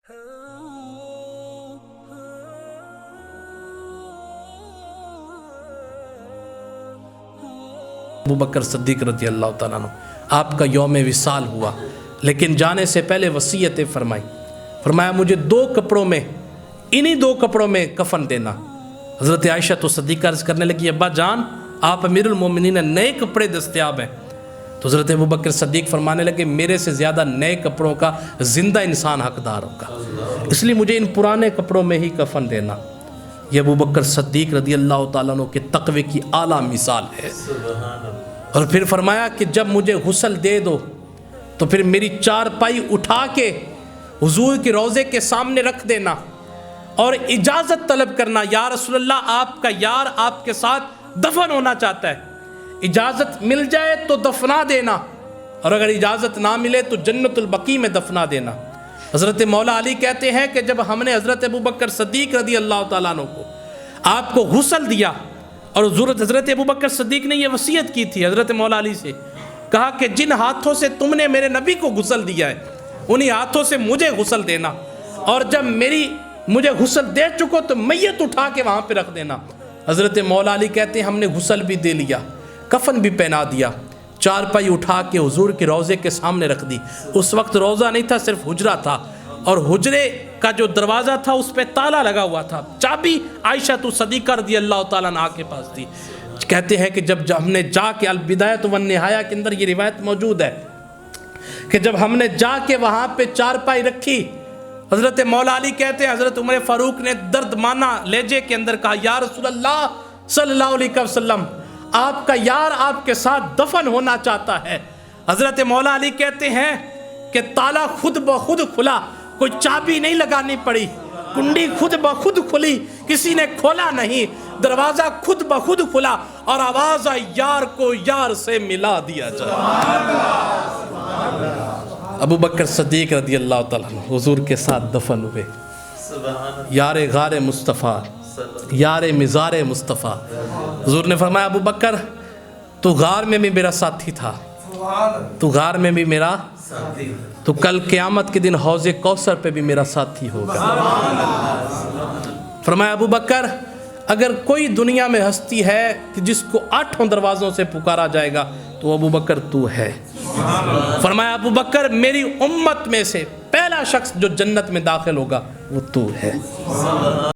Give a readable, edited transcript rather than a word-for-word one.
ابو بکر صدیق رضی اللہ تعالیٰ عنہ آپ کا یوم وصال ہوا، لیکن جانے سے پہلے وصیتیں فرمائی۔ فرمایا مجھے انہی دو کپڑوں میں کفن دینا۔ حضرت عائشہ تو صدیقہ عرض کرنے لگی ابا جان آپ امیر المومنین ہیں، نئے کپڑے دستیاب ہیں۔ تو حضرت ابو بکر صدیق فرمانے لگے میرے سے زیادہ نئے کپڑوں کا زندہ انسان حقدار ہوگا، اس لیے مجھے ان پرانے کپڑوں میں ہی کفن دینا۔ یہ ابو بکر صدیق رضی اللہ تعالیٰ عنہ کے تقوی کی اعلیٰ مثال ہے۔ اور پھر فرمایا کہ جب مجھے غسل دے دو تو پھر میری چارپائی اٹھا کے حضور کے روضے کے سامنے رکھ دینا اور اجازت طلب کرنا، یا رسول اللہ آپ کا یار آپ کے ساتھ دفن ہونا چاہتا ہے، اجازت مل جائے تو دفنا دینا، اور اگر اجازت نہ ملے تو جنت البقیع میں دفنا دینا۔ حضرت مولا علی کہتے ہیں کہ جب ہم نے حضرت ابو بکر صدیق رضی اللہ تعالیٰ عنہ کو آپ کو غسل دیا، اور حضرت ابو بکر صدیق نے یہ وصیت کی تھی حضرت مولا علی سے، کہا کہ جن ہاتھوں سے تم نے میرے نبی کو غسل دیا ہے انہی ہاتھوں سے مجھے غسل دینا، اور جب مجھے غسل دے چکو تو میت اٹھا کے وہاں پہ رکھ دینا۔ حضرت مولا علی کہتے ہیں ہم نے غسل بھی دے لیا، کفن بھی پہنا دیا، چارپائی اٹھا کے حضور کے روضے کے سامنے رکھ دی۔ اس وقت روضہ نہیں تھا، صرف حجرہ تھا، اور حجرے کا جو دروازہ تھا اس پہ تالا لگا ہوا تھا، چابی عائشہ تو صدیقہ رضی اللہ تعالیٰ عنہ کے پاس تھی۔ کہتے ہیں کہ جب ہم نے جا کے البدایہ والنہایہ کے اندر یہ روایت موجود ہے کہ جب ہم نے جا کے وہاں پہ چارپائی رکھی، حضرت مولا علی کہتے ہیں حضرت عمر فاروق نے درد مانا لہجے کے اندر کہا یا رسول اللہ صلی اللہ علیہ وسلم آپ کا یار آپ کے ساتھ دفن ہونا چاہتا ہے۔ حضرت مولا علی کہتے ہیں کہ تالا خود بخود کھلا، کوئی چابی نہیں لگانی پڑی، کنڈی خود بخود کھلی، کسی نے کھولا نہیں، دروازہ خود بخود کھلا، اور آواز آئی یار کو یار سے ملا دیا جائے۔ ابو بکر صدیق رضی اللہ تعالیٰ عنہ حضور کے ساتھ دفن ہوئے، یار غار مصطفیٰ، یار مزار مصطفیٰ۔ حضور نے فرمایا ابو بکر تو غار میں بھی میرا ساتھی تھا، تو غار میں بھی میرا، تو کل قیامت کے دن حوض کوثر پہ بھی میرا ساتھی ہوگا۔ فرمایا ابو بکر اگر کوئی دنیا میں ہستی ہے کہ جس کو 8 دروازوں سے پکارا جائے گا تو ابو بکر تو ہے۔ فرمایا ابو بکر میری امت میں سے پہلا شخص جو جنت میں داخل ہوگا وہ تو ہے۔